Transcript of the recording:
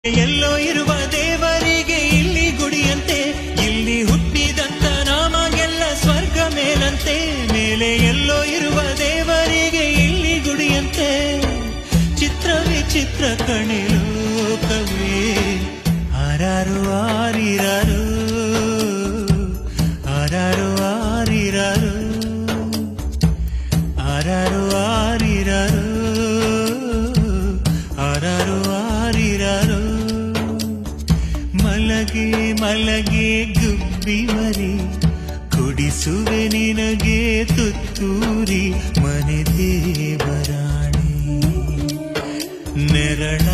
ಎಲ್ಲೋ ಇರುವ ದೇವರಿಗೆ ಇಲ್ಲಿ ಗುಡಿಯಂತೆ, ಇಲ್ಲಿ ಹುಟ್ಟಿದಂತ ನಾಮಗೆಲ್ಲ ಸ್ವರ್ಗ ಮೇಲಂತೆ. ಮೇಲೆ ಎಲ್ಲೋ ಇರುವ ದೇವರಿಗೆ ಇಲ್ಲಿ ಗುಡಿಯಂತೆ, ಚಿತ್ರ ವಿಚಿತ್ರ ಕಣೆ ಲೋಕವೇ. ಆರಾರು ಆರಿರಾರು, ಆರಾರು ಆರಿರಾರು, ಆರಾರು ಆರಿರಾರು, ಆರಾರು ಆರಿರಾರು. ಮಲಗೆ ಮಲಗೆ ಗುಬ್ಬಿ ಮರಿ, ಕುಡಿಸುವೆ ನಿನಗೆ ತುತ್ತೂರಿ. ಮನೆ ದೇವರಾಣಿ ನೆರಳ